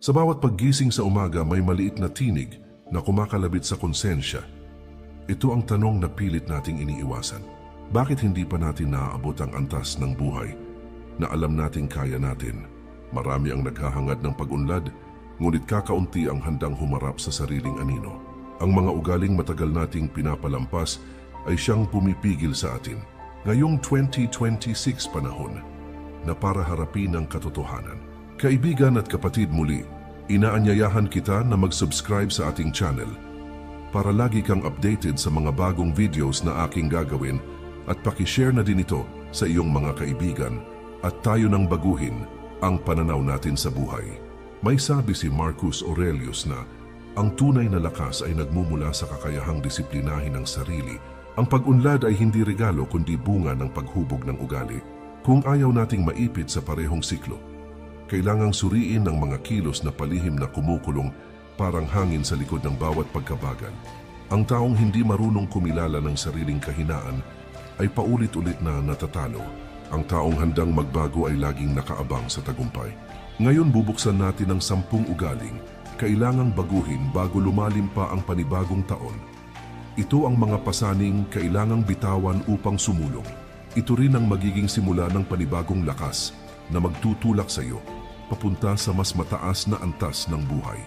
Sa bawat paggising sa umaga may maliit na tinig na kumakalabit sa konsensya. Ito ang tanong na pilit nating iniiwasan. Bakit hindi pa natin naaabot ang antas ng buhay na alam nating kaya natin? Marami ang naghahangad ng pag-unlad, ngunit kakaunti ang handang humarap sa sariling anino. Ang mga ugaling matagal nating pinapalampas ay siyang pumipigil sa atin. Ngayong 2026 panahon na para harapin ang katotohanan. Kaibigan at kapatid, muli, inaanyayahan kita na mag-subscribe sa ating channel para lagi kang updated sa mga bagong videos na aking gagawin at pakishare na din ito sa iyong mga kaibigan at tayo nang baguhin ang pananaw natin sa buhay. May sabi si Marcus Aurelius na ang tunay na lakas ay nagmumula sa kakayahang disiplinahin ang sarili. Ang pag-unlad ay hindi regalo kundi bunga ng paghubog ng ugali. Kung ayaw nating maipit sa parehong siklo, kailangang suriin ang mga kilos na palihim na kumukulong parang hangin sa likod ng bawat pagkabagal. Ang taong hindi marunong kumilala ng sariling kahinaan ay paulit-ulit na natatalo. Ang taong handang magbago ay laging nakaabang sa tagumpay. Ngayon bubuksan natin ang 10 ugaling kailangang baguhin bago lumalim pa ang panibagong taon. Ito ang mga pasaning kailangang bitawan upang sumulong. Ito rin ang magiging simula ng panibagong lakas na magtutulak sa iyo papunta sa mas mataas na antas ng buhay.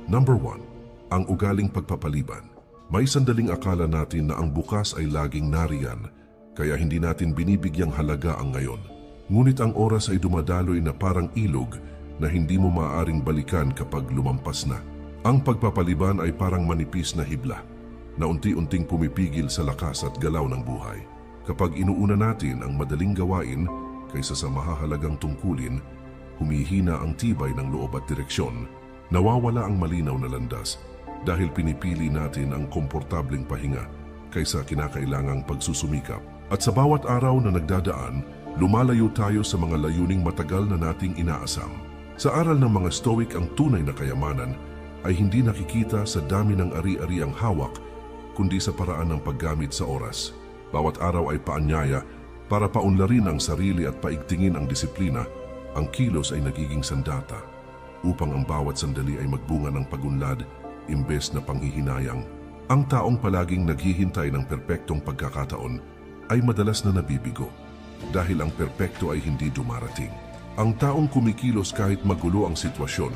Number 1. Ang ugaling pagpapaliban. May sandaling akala natin na ang bukas ay laging nariyan, kaya hindi natin binibigyang halaga ang ngayon. Ngunit ang oras ay dumadaloy na parang ilog na hindi mo maaaring balikan kapag lumampas na. Ang pagpapaliban ay parang manipis na hibla na unti-unting pumipigil sa lakas at galaw ng buhay. Kapag inuuna natin ang madaling gawain kaysa sa mahahalagang tungkulin, humihina ang tibay ng loob at direksyon, nawawala ang malinaw na landas dahil pinipili natin ang komportableng pahinga kaysa kinakailangang pagsusumikap. At sa bawat araw na nagdadaan, lumalayo tayo sa mga layuning matagal na nating inaasam. Sa aral ng mga Stoic, ang tunay na kayamanan ay hindi nakikita sa dami ng ari-ari ang hawak, kundi sa paraan ng paggamit sa oras. Bawat araw ay paanyaya para paunlarin ang sarili at paigtingin ang disiplina. Ang kilos ay nagiging sandata upang ang bawat sandali ay magbunga ng pagunlad imbes na panghihinayang. Ang taong palaging naghihintay ng perpektong pagkakataon ay madalas na nabibigo dahil ang perpekto ay hindi dumarating. Ang taong kumikilos kahit magulo ang sitwasyon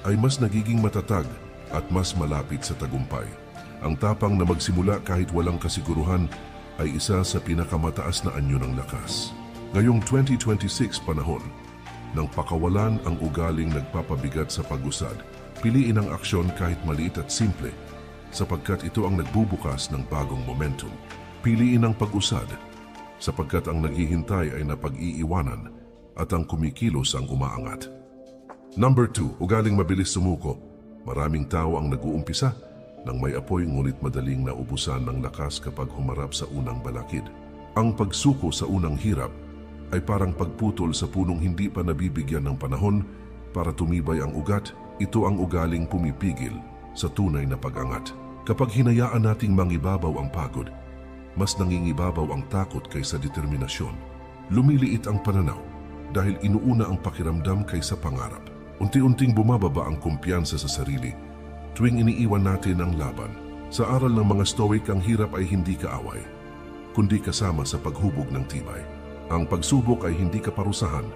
ay mas nagiging matatag at mas malapit sa tagumpay. Ang tapang na magsimula kahit walang kasiguruhan ay isa sa pinakamataas na anyo ng lakas. Ngayong 2026 panahon, nang pakawalan ang ugaling nagpapabigat sa pag-usad, piliin ang aksyon kahit maliit at simple sapagkat ito ang nagbubukas ng bagong momentum. Piliin ang pag-usad sapagkat ang naghihintay ay napag-iiwanan at ang kumikilos ang umaangat. Number 2. Ugaling mabilis sumuko. Maraming tao ang nag-uumpisa nang may apoy ngunit madaling naubusan ng lakas kapag humarap sa unang balakid. Ang pagsuko sa unang hirap ay parang pagputol sa punong hindi pa nabibigyan ng panahon para tumibay ang ugat. Ito ang ugaling pumipigil sa tunay na pag-angat. Kapag hinayaan nating mangibabaw ang pagod, mas nangingibabaw ang takot kaysa determinasyon. Lumiliit ang pananaw dahil inuuna ang pakiramdam kaysa pangarap. Unti-unting bumababa ang kumpiyansa sa sarili tuwing iniiwan natin ang laban. Sa aral ng mga Stoic, ang hirap ay hindi kaaway, kundi kasama sa paghubog ng tibay. Ang pagsubok ay hindi kaparusahan,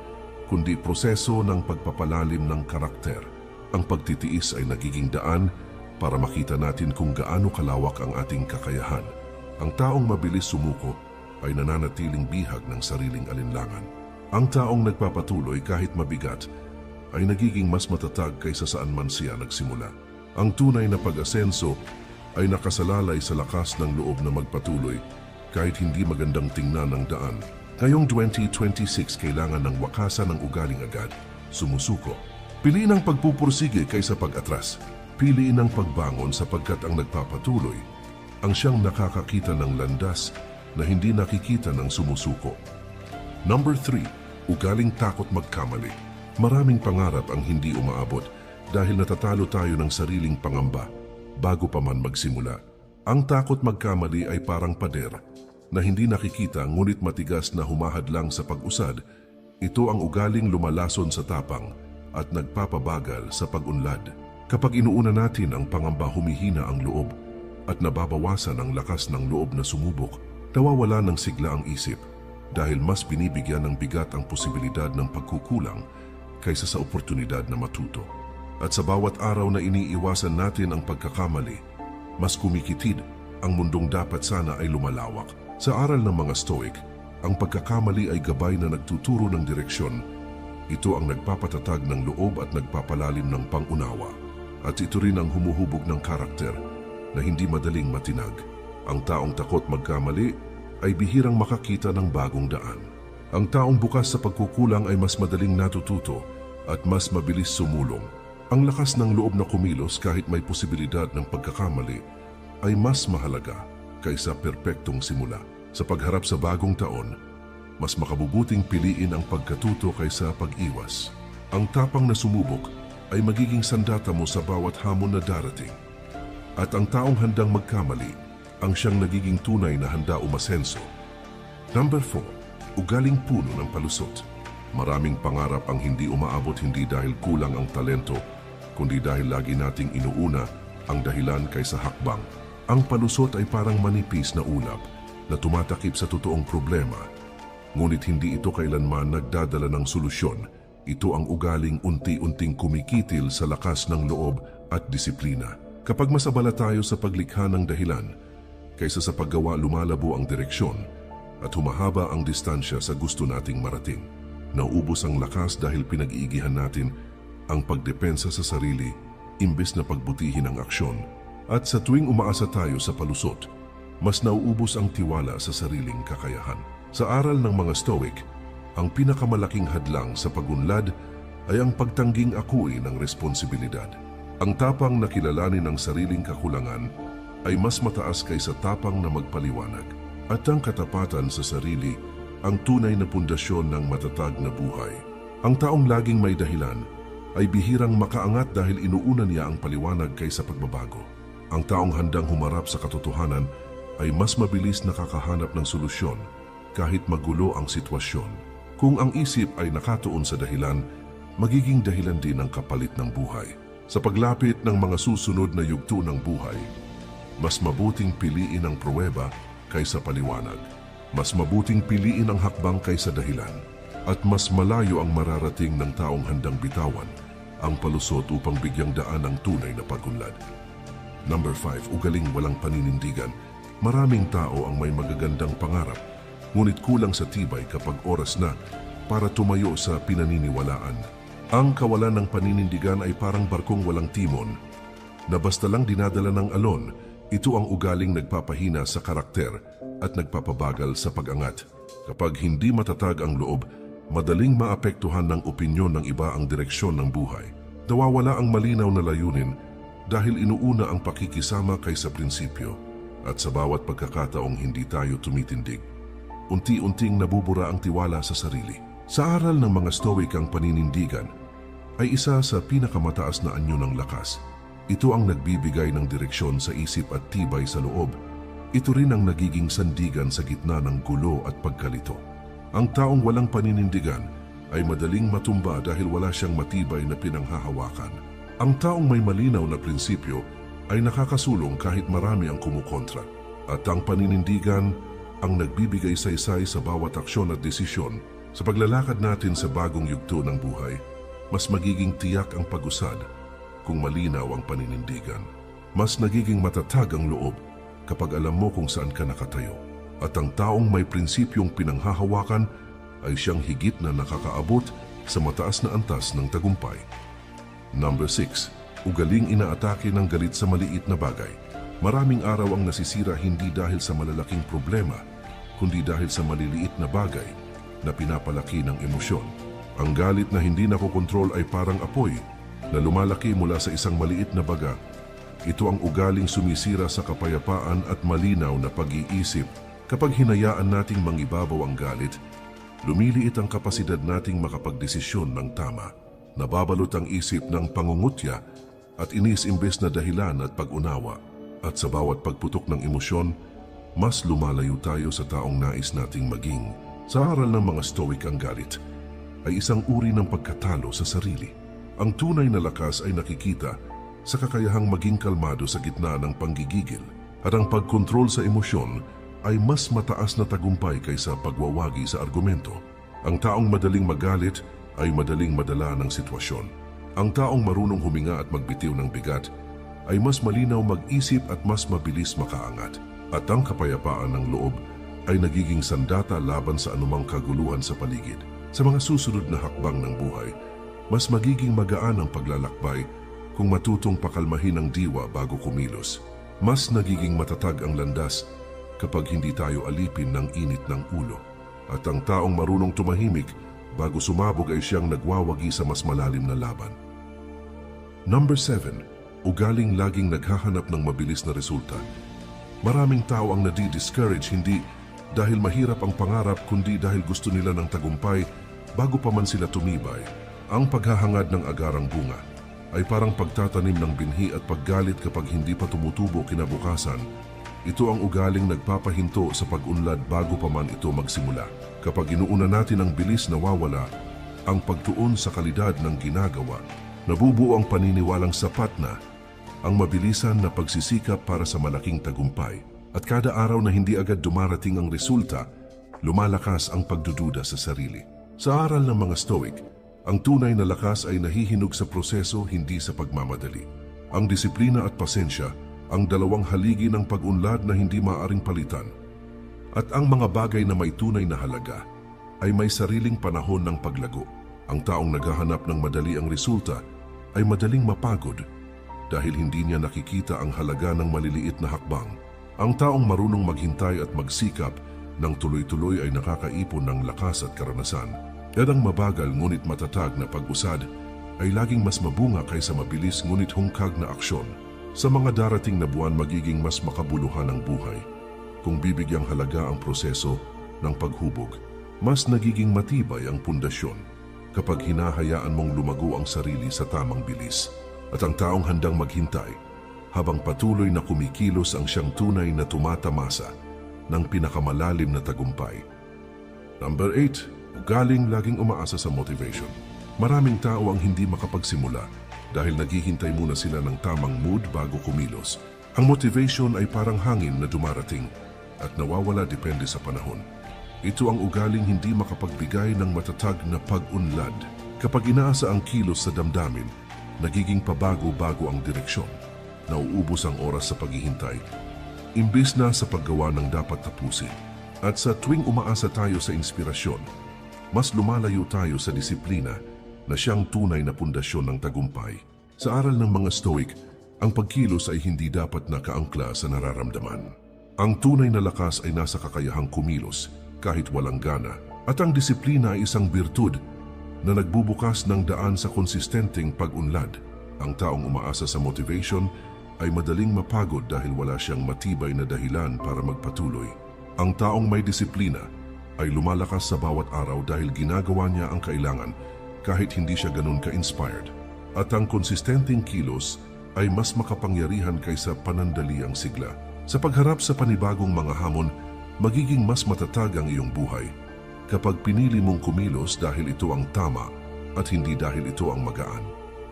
kundi proseso ng pagpapalalim ng karakter. Ang pagtitiis ay nagiging daan para makita natin kung gaano kalawak ang ating kakayahan. Ang taong mabilis sumuko ay nananatiling bihag ng sariling alinlangan. Ang taong nagpapatuloy kahit mabigat ay nagiging mas matatag kaysa saan man siya nagsimula. Ang tunay na pag-asenso ay nakasalalay sa lakas ng loob na magpatuloy kahit hindi magandang tingnan ang daan. Ngayong 2026, kailangan ng wakasan ng ugaling agad, sumusuko. Piliin ang pagpupursige kaysa pag-atras. Piliin ang pagbangon sapagkat ang nagpapatuloy ang siyang nakakakita ng landas na hindi nakikita ng sumusuko. Number 3. Ugaling takot magkamali. Maraming pangarap ang hindi umaabot dahil natatalo tayo ng sariling pangamba bago pa man magsimula. Ang takot magkamali ay parang pader na hindi nakikita ngunit matigas na humahadlang sa pag-usad. Ito ang ugaling lumalason sa tapang at nagpapabagal sa pag-unlad. Kapag inuuna natin ang pangamba, humihina ang loob at nababawasan ang lakas ng loob na sumubok. Nawawala ng sigla ang isip dahil mas binibigyan ng bigat ang posibilidad ng pagkukulang kaysa sa oportunidad na matuto. At sa bawat araw na iniiwasan natin ang pagkakamali, mas kumikitid ang mundong dapat sana ay lumalawak. Sa aral ng mga Stoic, ang pagkakamali ay gabay na nagtuturo ng direksyon. Ito ang nagpapatatag ng loob at nagpapalalim ng pangunawa. At ito rin ang humuhubog ng karakter na hindi madaling matinag. Ang taong takot magkamali ay bihirang makakita ng bagong daan. Ang taong bukas sa pagkukulang ay mas madaling natututo at mas mabilis sumulong. Ang lakas ng loob na kumilos kahit may posibilidad ng pagkakamali ay mas mahalaga kaysa perpektong simula. Sa pagharap sa bagong taon, mas makabubuting piliin ang pagkatuto kaysa pag-iwas. Ang tapang na sumubok ay magiging sandata mo sa bawat hamon na darating. At ang taong handang magkamali ang siyang nagiging tunay na handa umasenso. Number 4. Ugaling puno ng palusot. Maraming pangarap ang hindi umaabot hindi dahil kulang ang talento, kundi dahil lagi nating inuuna ang dahilan kaysa hakbang. Ang palusot ay parang manipis na ulap na tumatakip sa totoong problema. Ngunit hindi ito kailanman nagdadala ng solusyon. Ito ang ugaling unti-unting kumikitil sa lakas ng loob at disiplina. Kapag masabala tayo sa paglikha ng dahilan, kaysa sa paggawa, lumalabo ang direksyon at humahaba ang distansya sa gusto nating marating. Nauubos ang lakas dahil pinag-iigihan natin ang pagdepensa sa sarili imbes na pagbutihin ang aksyon. At sa tuwing umaasa tayo sa palusot, mas nauubos ang tiwala sa sariling kakayahan. Sa aral ng mga Stoic, ang pinakamalaking hadlang sa pagunlad ay ang pagtangging akuin ng responsibilidad. Ang tapang na kilalanin ang sariling kakulangan ay mas mataas kaysa tapang na magpaliwanag. At ang katapatan sa sarili ang tunay na pundasyon ng matatag na buhay. Ang taong laging may dahilan ay bihirang makaangat dahil inuuna niya ang paliwanag kaysa pagbabago. Ang taong handang humarap sa katotohanan ay mas mabilis nakakahanap ng solusyon kahit magulo ang sitwasyon. Kung ang isip ay nakatuon sa dahilan, magiging dahilan din ang kapalit ng buhay. Sa paglapit ng mga susunod na yugto ng buhay, mas mabuting piliin ang pruweba kaysa paliwanag. Mas mabuting piliin ang hakbang kaysa dahilan. At mas malayo ang mararating ng taong handang bitawan ang palusot upang bigyang daan ang tunay na pagunlad. Number 5. Ugaling walang paninindigan. Maraming tao ang may magagandang pangarap, ngunit kulang sa tibay kapag oras na para tumayo sa pinaniniwalaan. Ang kawalan ng paninindigan ay parang barkong walang timon na basta lang dinadala ng alon. Ito ang ugaling nagpapahina sa karakter at nagpapabagal sa pag-angat. Kapag hindi matatag ang loob, madaling maapektuhan ng opinyon ng iba ang direksyon ng buhay. Nawawala ang malinaw na layunin dahil inuuna ang pakikisama kaysa prinsipyo. At sa bawat pagkakataong hindi tayo tumitindig, unti-unting nabubura ang tiwala sa sarili. Sa aral ng mga Stoic, ang paninindigan ay isa sa pinakamataas na anyo ng lakas. Ito ang nagbibigay ng direksyon sa isip at tibay sa loob. Ito rin ang nagiging sandigan sa gitna ng gulo at pagkalito. Ang taong walang paninindigan ay madaling matumba dahil wala siyang matibay na pinanghahawakan. Ang taong may malinaw na prinsipyo ay nakakasulong kahit marami ang kumukontra. At ang paninindigan ang nagbibigay saysay sa bawat aksyon at desisyon. Sa paglalakad natin sa bagong yugto ng buhay, mas magiging tiyak ang pag-usad kung malinaw ang paninindigan. Mas nagiging matatag ang loob kapag alam mo kung saan ka nakatayo. At ang taong may prinsipyong pinanghahawakan ay siyang higit na nakakaabot sa mataas na antas ng tagumpay. Number 6. Ugaling inaatake ng galit sa maliit na bagay. Maraming araw ang nasisira hindi dahil sa malalaking problema, kundi dahil sa maliliit na bagay na pinapalaki ng emosyon. Ang galit na hindi nakokontrol ay parang apoy na lumalaki mula sa isang maliit na baga. Ito ang ugaling sumisira sa kapayapaan at malinaw na pag-iisip. Kapag hinayaan nating mangibabaw ang galit, lumiliit ang kapasidad nating makapagdesisyon ng tama. Nababalot ang isip ng pangungutya at inis imbes na dahilan at pag-unawa. At sa bawat pagputok ng emosyon, mas lumalayo tayo sa taong nais nating maging. Sa aral ng mga Stoic, ang galit ay isang uri ng pagkatalo sa sarili. Ang tunay na lakas ay nakikita sa kakayahang maging kalmado sa gitna ng panggigigil, at ang pagkontrol sa emosyon ay mas mataas na tagumpay kaysa pagwawagi sa argumento. Ang taong madaling magalit ay madaling madala ng sitwasyon. Ang taong marunong huminga at magbitiw ng bigat ay mas malinaw mag-isip at mas mabilis makaangat. At ang kapayapaan ng loob ay nagiging sandata laban sa anumang kaguluhan sa paligid. Sa mga susunod na hakbang ng buhay, mas magiging magaan ang paglalakbay kung matutong pakalmahin ang diwa bago kumilos. Mas nagiging matatag ang landas kapag hindi tayo alipin ng init ng ulo. At ang taong marunong tumahimik bago sumabog ay siyang nagwawagi sa mas malalim na laban. Number 7. Ugaling laging naghahanap ng mabilis na resulta. Maraming tao ang nadi-discourage hindi dahil mahirap ang pangarap kundi dahil gusto nila ng tagumpay bago pa man sila tumibay. Ang paghahangad ng agarang bunga ay parang pagtatanim ng binhi at paggalit kapag hindi pa tumutubo kinabukasan. Ito ang ugaling nagpapahinto sa pag-unlad bago pa man ito magsimula. Kapag inuuna natin ang bilis, nawawala ang pagtuon sa kalidad ng ginagawa. Nabubuo ang paniniwalang sapat na ang mabilisan na pagsisikap para sa malaking tagumpay. At kada araw na hindi agad dumarating ang resulta, lumalakas ang pagdududa sa sarili. Sa aral ng mga Stoic, ang tunay na lakas ay nahihinog sa proseso, hindi sa pagmamadali. Ang disiplina at pasensya, ang dalawang haligi ng pag-unlad na hindi maaaring palitan. At ang mga bagay na may tunay na halaga ay may sariling panahon ng paglago. Ang taong naghahanap ng madali ang resulta ay madaling mapagod dahil hindi niya nakikita ang halaga ng maliliit na hakbang. Ang taong marunong maghintay at magsikap ng tuloy-tuloy ay nakakaipon ng lakas at karanasan. At ang mabagal ngunit matatag na pag-usad ay laging mas mabunga kaysa mabilis ngunit hungkag na aksyon. Sa mga darating na buwan magiging mas makabuluhan ang buhay. Kung bibigyang halaga ang proseso ng paghubog, mas nagiging matibay ang pundasyon kapag hinahayaan mong lumago ang sarili sa tamang bilis. At ang taong handang maghintay, habang patuloy na kumikilos ang siyang tunay na tumatamasa ng pinakamalalim na tagumpay. Number 8. Ugaling laging umaasa sa motivation. Maraming tao ang hindi makapagsimula dahil naghihintay muna sila ng tamang mood bago kumilos. Ang motivation ay parang hangin na dumarating at nawawala depende sa panahon. Ito ang ugaling hindi makapagbigay ng matatag na pag-unlad. Kapag inaasa ang kilos sa damdamin, nagiging pabago-bago ang direksyon. Nauubos ang oras sa paghihintay, imbis na sa paggawa ng dapat tapusin. At sa tuwing umaasa tayo sa inspirasyon, mas lumalayo tayo sa disiplina na siyang tunay na pundasyon ng tagumpay. Sa aral ng mga Stoic, ang pagkilos ay hindi dapat nakaangkla sa nararamdaman. Ang tunay na lakas ay nasa kakayahang kumilos kahit walang gana. At ang disiplina ay isang birtud na nagbubukas ng daan sa konsistenteng pag-unlad. Ang taong umaasa sa motivation ay madaling mapagod dahil wala siyang matibay na dahilan para magpatuloy. Ang taong may disiplina ay lumalakas sa bawat araw dahil ginagawa niya ang kailangan kahit hindi siya ganun ka-inspired. At ang konsistenteng kilos ay mas makapangyarihan kaysa panandaliang sigla. Sa pagharap sa panibagong mga hamon, magiging mas matatag ang iyong buhay kapag pinili mong kumilos dahil ito ang tama at hindi dahil ito ang magaan.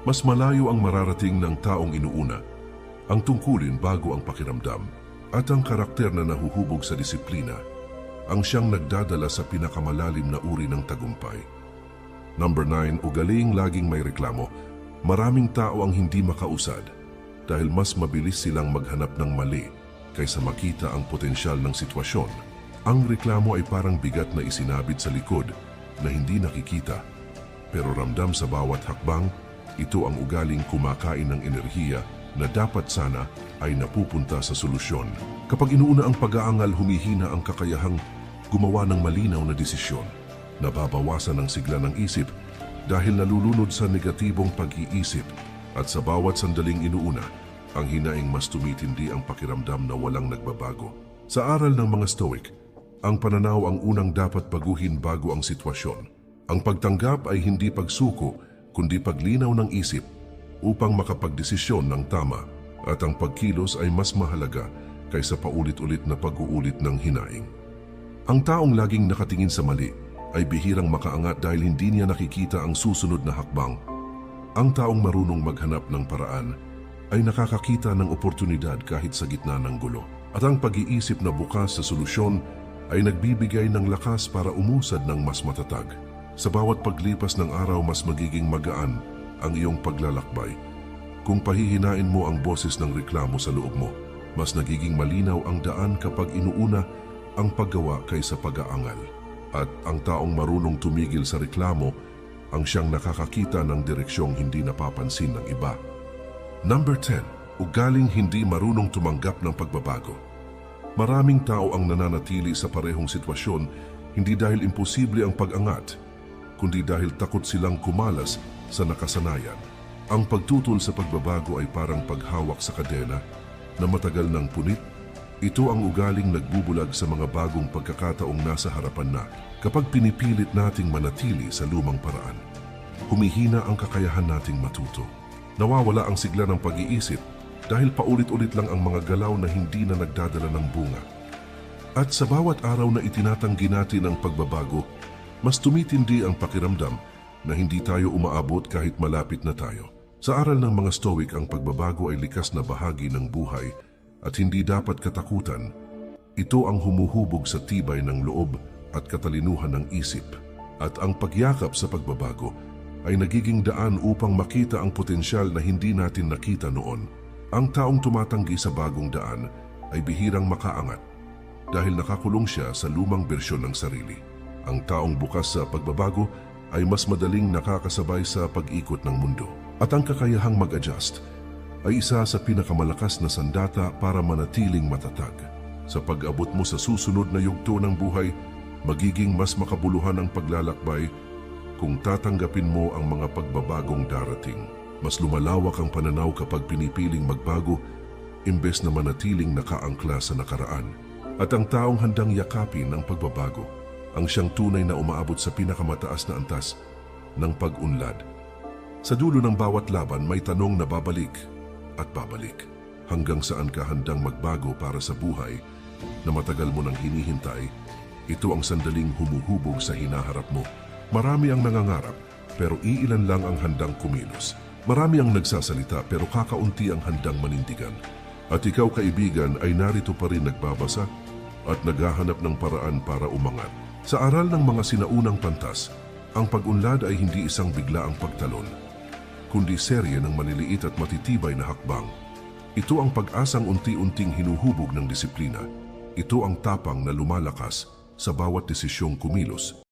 Mas malayo ang mararating ng taong inuuna, ang tungkulin bago ang pakiramdam, at ang karakter na nahuhubog sa disiplina, ang siyang nagdadala sa pinakamalalim na uri ng tagumpay. Number 9. Ugaling laging may reklamo. Maraming tao ang hindi makausad dahil mas mabilis silang maghanap ng mali kaysa makita ang potensyal ng sitwasyon. Ang reklamo ay parang bigat na isinabit sa likod na hindi nakikita. Pero ramdam sa bawat hakbang, ito ang ugaling kumakain ng enerhiya na dapat sana ay napupunta sa solusyon. Kapag inuuna ang pag-aangal, humihina ang kakayahang gumawa ng malinaw na desisyon. Nababawasan ang sigla ng isip dahil nalulunod sa negatibong pag-iisip, at sa bawat sandaling inuuna, ang hinaing mas tumitindi ang pakiramdam na walang nagbabago. Sa aral ng mga Stoic, ang pananaw ang unang dapat baguhin bago ang sitwasyon. Ang pagtanggap ay hindi pagsuko, kundi paglinaw ng isip upang makapagdesisyon ng tama, at ang pagkilos ay mas mahalaga kaysa paulit-ulit na pag-uulit ng hinaing. Ang taong laging nakatingin sa mali ay bihirang makaangat dahil hindi niya nakikita ang susunod na hakbang. Ang taong marunong maghanap ng paraan ay nakakakita ng oportunidad kahit sa gitna ng gulo. At ang pag-iisip na bukas sa solusyon ay nagbibigay ng lakas para umusad ng mas matatag. Sa bawat paglipas ng araw, mas magiging magaan ang iyong paglalakbay. Kung pahihinain mo ang boses ng reklamo sa loob mo, mas nagiging malinaw ang daan kapag inuuna ang paggawa kaysa pag-aangal. At ang taong marunong tumigil sa reklamo ang siyang nakakakita ng direksyong hindi napapansin ng iba. Number 10. Ugaling hindi marunong tumanggap ng pagbabago. Maraming tao ang nananatili sa parehong sitwasyon hindi dahil imposible ang pag-angat, kundi dahil takot silang kumalas sa nakasanayan. Ang pagtutol sa pagbabago ay parang paghawak sa kadena na matagal ng punit. Ito ang ugaling nagbubulag sa mga bagong pagkakataong nasa harapan na. Kapag pinipilit nating manatili sa lumang paraan, humihina ang kakayahan nating matuto. Nawawala ang sigla ng pag-iisip dahil paulit-ulit lang ang mga galaw na hindi na nagdadala ng bunga. At sa bawat araw na itinatanggi natin ang pagbabago, mas tumitindi ang pakiramdam na hindi tayo umaabot kahit malapit na tayo. Sa aral ng mga Stoic, ang pagbabago ay likas na bahagi ng buhay at hindi dapat katakutan. Ito ang humuhubog sa tibay ng loob at katalinuhan ng isip. At ang pagyakap sa pagbabago ay nagiging daan upang makita ang potensyal na hindi natin nakita noon. Ang taong tumatanggi sa bagong daan ay bihirang makaangat dahil nakakulong siya sa lumang bersyon ng sarili. Ang taong bukas sa pagbabago ay mas madaling nakakasabay sa pag-ikot ng mundo. At ang kakayahang mag-adjust ay isa sa pinakamalakas na sandata para manatiling matatag. Sa pag-abot mo sa susunod na yugto ng buhay, magiging mas makabuluhan ang paglalakbay kung tatanggapin mo ang mga pagbabagong darating. Mas lumalawak ang pananaw kapag pinipiling magbago imbes na manatiling nakaangkla sa nakaraan. At ang taong handang yakapin ang pagbabago ang siyang tunay na umaabot sa pinakamataas na antas ng pag-unlad. Sa dulo ng bawat laban may tanong na babalik at babalik. Hanggang saan ka handang magbago para sa buhay na matagal mo nang hinihintay? Ito ang sandaling humuhubog sa hinaharap mo. Marami ang nangangarap, pero iilan lang ang handang kumilos. Marami ang nagsasalita, pero kakaunti ang handang manindigan. At ikaw, kaibigan, ay narito pa rin nagbabasa at naghahanap ng paraan para umangat. Sa aral ng mga sinaunang pantas, ang pag-unlad ay hindi isang biglaang pagtalon, kundi serye ng maliliit at matitibay na hakbang. Ito ang pag-asang unti-unting hinuhubog ng disiplina. Ito ang tapang na lumalakas sa bawat desisyong kumilos